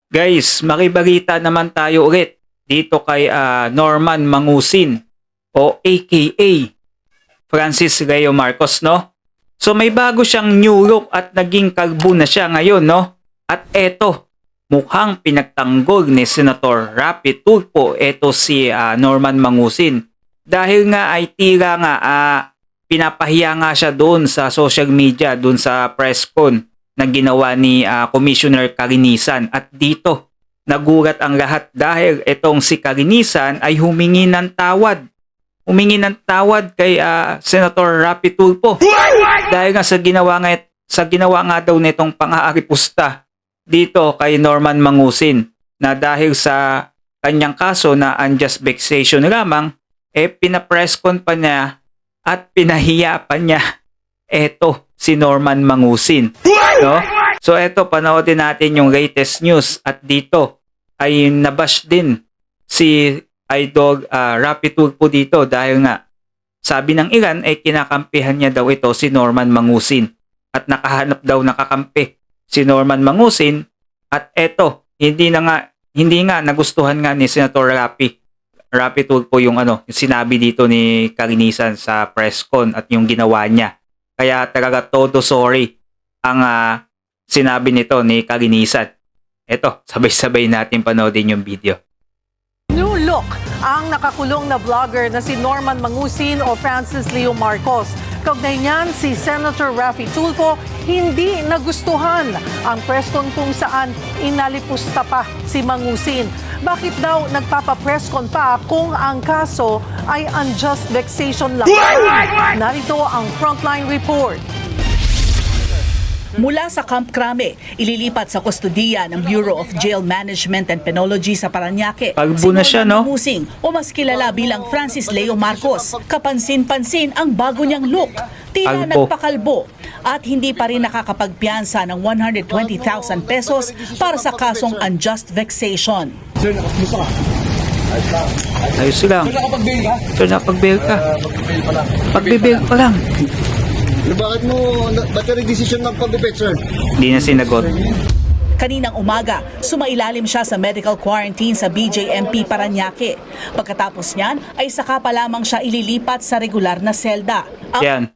Guys, makibalita naman tayo ulit dito kay Norman Mangusin o aka Francis Leo Marcos, no? So may bago siyang new look at naging kalbo na siya ngayon, no? At eto, mukhang pinagtanggol ni Senator Rapi Tulfo eto si Norman Mangusin. Dahil nga ay tila nga pinapahiya nga siya doon sa social media, doon sa press con na ginawa ni Commissioner Carinisan. At dito, nagulat ang lahat dahil itong si Carinisan ay humingi ng tawad. Humingi ng tawad kay Senator Rapi Tulfo. Dahil nga sa ginawa nga daw nitong pang-aaripusta dito kay Norman Mangusin, na dahil sa kanyang kaso na unjust vexation lamang, pinapress con pa niya at pinahiya pa niya eto si Norman Mangusin, no? So eto, panoodin natin yung latest news at dito ay nabash din si Idol Rapi Tulfo dito dahil nga sabi ng ilan ay kinakampihan niya daw ito si Norman Mangusin at nakahanap daw nakakampi si Norman Mangusin. At eto, hindi nga nagustuhan nga ni Senator Rapi Tulfo yung yung sinabi dito ni Carinisan sa press con at yung ginawa niya. Kaya talaga todo sorry ang sinabi nito ni Carinisan. Eto, sabay-sabay natin panoodin yung video. New look ang nakakulong na vlogger na si Norman Mangusin o Francis Leo Marcos. Kaugnay niyan, si Senator Rapi Tulfo hindi nagustuhan ang press con kung saan inalipusta pa si Mangusin. Bakit daw nagpapa-press con pa kung ang kaso ay unjust vexation lang? Narito ang Frontline Report. Mula sa Camp Crame, ililipat sa kustodiya ng Bureau of Jail Management and Penology sa Parañaque. Kalbo na siya, no? Mangusin, o mas kilala bilang Francis Leo Marcos. Kapansin-pansin ang bago niyang look. Tila Kalbo. nagpakalbo at hindi pa rin nakakapagpiyansa ng 120,000 pesos para sa kasong unjust vexation. Sir, nakapusta ka? Ayos lang. Sir, nakapag-bail ka? Sir, nakapag-bail ka. Mag-bail pa lang. Pag-bail pa lang. Bakit ba't ka nag-decision magpag-bail, sir? Hindi na sinagot. Kaninang umaga, sumailalim siya sa medical quarantine sa BJMP Parañaque. Pagkatapos niyan, ay saka pa lamang siya ililipat sa regular na selda. Yan.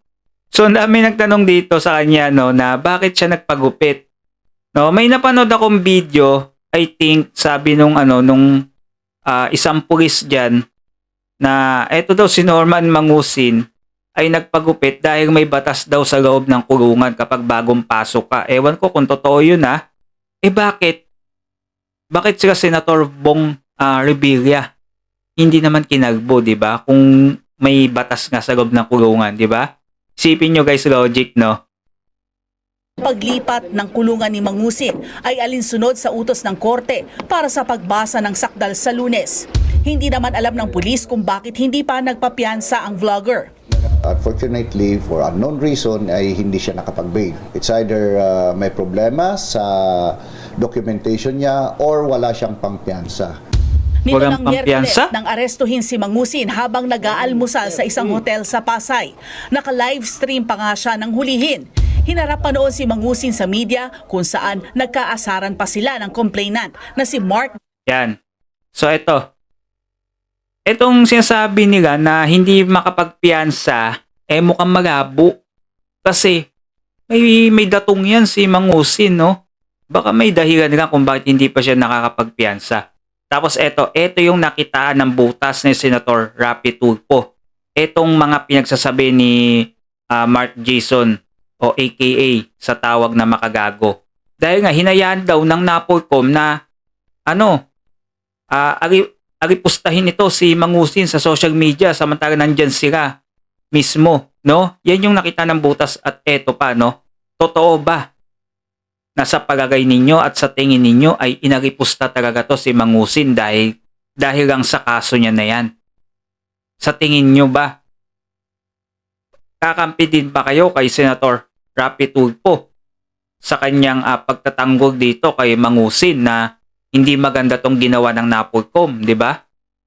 So, ang dami nagtanong dito sa kanya, no, na bakit siya nagpagupit. No, may napanood akong video, I think, sabi nung isang pulis diyan na eto daw si Norman Mangusin ay nagpagupit dahil may batas daw sa loob ng kulungan kapag bagong pasok ka. Ewan ko kung totoo yun, ha. Bakit? Bakit sila Senator Bong Revilla hindi naman kinagbo, di ba? Kung may batas nga sa loob ng kulungan, di ba? Isipin nyo guys, logic, no? Paglipat ng kulungan ni Mangusin ay alinsunod sa utos ng korte para sa pagbasa ng sakdal sa Lunes. Hindi naman alam ng pulis kung bakit hindi pa nagpapiyansa ang vlogger. Unfortunately, for unknown reason, ay hindi siya nakapag-bail. It's either may problema sa documentation niya or wala siyang pangpiyansa. Walang Nitong Miyerkules pampiyansa? nang arestuhin si Mangusin habang nag-aalmusal sa isang hotel sa Pasay. Naka-livestream pa nga siya nang hulihin. Hinarap pa noon si Mangusin sa media kung saan nagkaasaran pa sila ng complainant na si Mark. Yan. So, Itong sinasabi nila na hindi makapagpiyansa, mukhang malabo. Kasi, may datong yan si Mangusin, no? Baka may dahilan nga kung bakit hindi pa siya nakakapagpiyansa. Tapos ito yung nakitaan ng butas ni Senator Rapi Tulfo. Itong mga pinagsasabi ni Mark Jason o aka sa tawag na makagago. Dahil nga hinayaan daw ng NAPOLCOM na alipustahin ito si Mangusin sa social media samantalang nandyan sila mismo, no? Yan yung nakita ng butas at eto pa, no? Totoo ba na sa palagay ninyo at sa tingin ninyo ay inalipusta talaga to si Mangusin dahil lang sa kaso niya na yan? Sa tingin nyo ba? Kakampi din ba kayo kay Senator Rapi Tulfo sa kanyang pagtatanggol dito kay Mangusin na hindi maganda tong ginawa ng NAPOLCOM, di ba?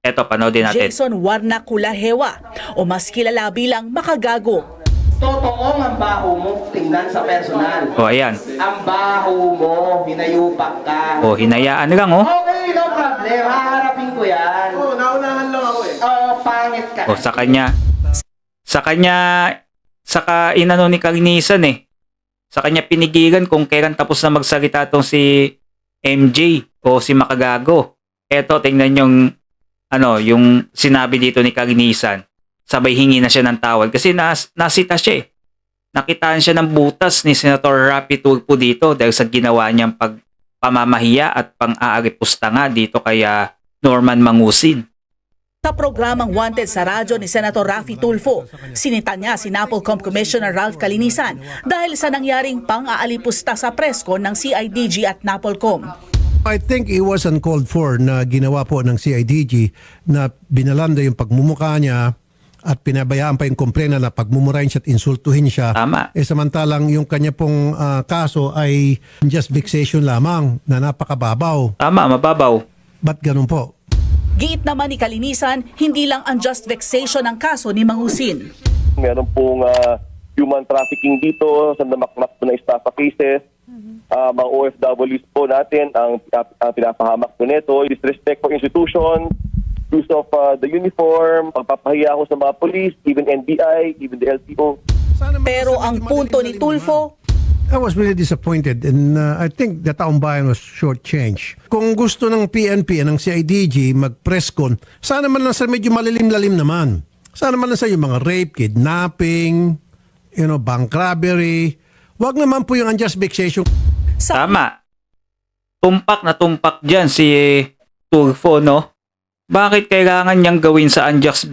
Eto, panoodin natin. Jason Warnakulahewa o mas kilala bilang Makagago. Totoong ang baho mo, tingnan sa personal. O ayan. Ang baho mo, hinayupak ka. O hinayaan lang oh. Okay, no problem. Haharapin ko yan. Oo, naunahan lang ako eh. Oo, pangit ka. O saka inano ni Kalinisan eh. Sa kanya pinigilan kung kailan tapos na magsalita tong si MJ o si Makagago. Eto, tingnan yung sinabi dito ni Kalinisan. Sabay hingi na siya ng tawad kasi nasita siya eh. Nakitaan siya ng butas ni Senator Raffy Tulfo dito dahil sa ginawa niyang pamamahiya at pang-aaripusta nga dito kay Norman Mangusin. Sa programang Wanted sa radyo ni Senator Raffy Tulfo, sinita niya si NAPOLCOM Commissioner Ralph Kalinisan dahil sa nangyaring pang-aalipusta sa presscon ng CIDG at NAPOLCOM. I think it was uncalled for na ginawa po ng CIDG na binalanda yung pagmumukha niya at pinabayaan pa yung komplena na pagmumurahin siya at insultuhin siya. Tama. Samantalang yung kanya pong kaso ay just vexation lamang na napakababaw. Tama, mababaw. Ba't ganun po? Giit naman ni Kalinisan, hindi lang unjust vexation ang kaso ni Mangusin. Meron pong human trafficking dito sa namakmak po na estafa cases. Mga OFWs po natin ang pinapahamak po nito. Disrespect for institution, use of the uniform, pagpapahiya ako sa mga police, even NBI, even the LTO. Pero ang punto ni Tulfo, I was really disappointed and I think the taong bayan was shortchanged. Kung gusto ng PNP ng CIDG mag-presscon, sana man lang sa medyo malilim-lalim naman. Sana man lang sa yung mga rape, kidnapping, bank robbery. Wag naman po yung unjust vexation. Tama. Tumpak na tumpak dyan si Tulfo, no? Bakit kailangan niyang gawin sa unjust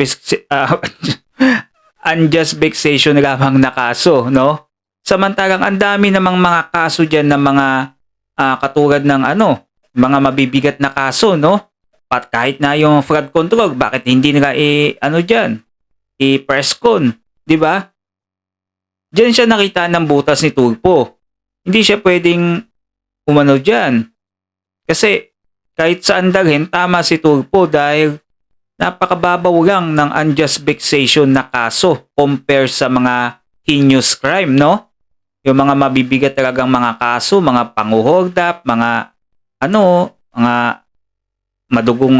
vexation lamang na kaso, no? Samantalang ang dami namang mga kaso dyan ng mga katulad ng mga mabibigat na kaso, no? Kahit na yung flood control, bakit hindi nila i-presscon, di ba? Diyan siya nakita ng butas ni Tulfo. Hindi siya pwedeng umano dyan. Kasi kahit saan dalhin, tama si Tulfo dahil napakababaw lang ng unjust vexation na kaso compare sa mga heinous crime, no? Yung mga mabibigat talagang mga kaso, mga panguhordap, mga madugong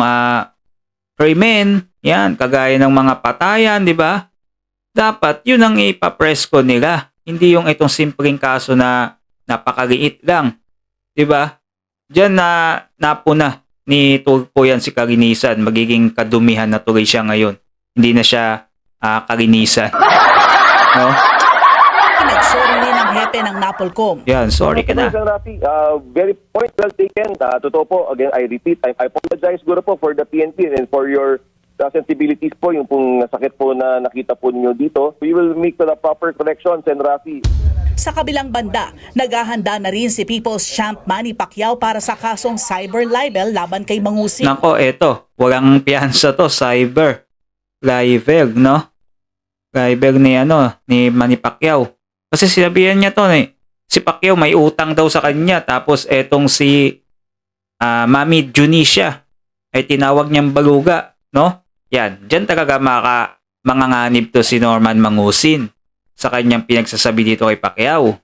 krimen, yan, kagaya ng mga patayan, di ba? Dapat yun ang ipapresko nila. Hindi yung itong simpleng kaso na napakaliit lang. Di ba? Diyan napuna ni Tulfo yan si Kalinisan. Magiging kadumihan na tuloy siya ngayon. Hindi na siya Kalinisan. No? pinagsorry rin ang hepe ng NAPOLCOM. Yan, sorry ka na. Rafi, very point well taken. Totoo po, again, I repeat, I apologize siguro po for the PNP and for your sensibilities po, yung pong sakit po na nakita po ninyo dito. We will make the proper corrections, and Rafi. Sa kabilang banda, naghahanda na rin si People's Champ Manny Pacquiao para sa kasong cyber libel laban kay Mangusin. Nako, eto, walang piyansa to, cyber libel, no? Libel ni Manny Pacquiao. Kasi sinabihan niya to, si Pacquiao may utang daw sa kanya, tapos etong si Mami Junisha ay tinawag niyang baluga, no? Yan, dyan talaga manganganib to si Norman Mangusin sa kanyang pinagsasabi dito kay Pacquiao.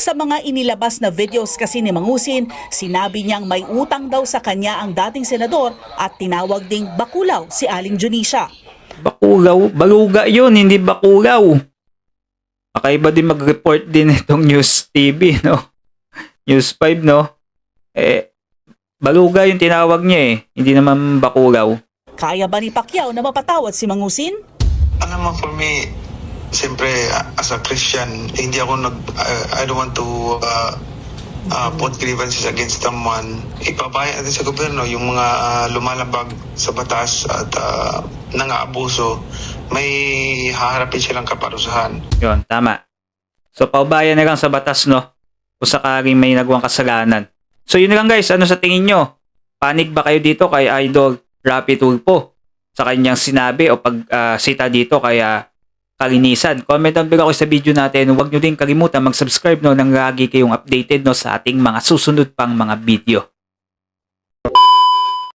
Sa mga inilabas na videos kasi ni Mangusin, sinabi niyang may utang daw sa kanya ang dating senador at tinawag ding bakulaw si Aling Junisha. Bakulaw? Baluga yun, hindi bakulaw. Kakaiba din mag-report din itong News TV, no? News 5, no? Baluga yung tinawag niya hindi naman bakulaw. Kaya ba ni Pacquiao na mapatawad si Mangusin? Alam mo, for me, siyempre, as a Christian, hindi ako I don't want to put grievances against someone. Ipapayan natin sa gobyerno yung mga lumalabag sa batas at nang-aabuso, may haharapin silang kaparusahan. Yun, tama. So, paubayan na lang sa batas, no? Kung sakaling may nagawang kasalanan. So, yun na lang guys. Ano sa tingin nyo? Panig ba kayo dito kay Idol Raffy Tulfo sa kanyang sinabi o pagsita dito kay Kalinisan? Comment down below sa video natin. Huwag nyo din kalimutan mag-subscribe, no, nang lagi kayong updated, no, sa ating mga susunod pang mga video.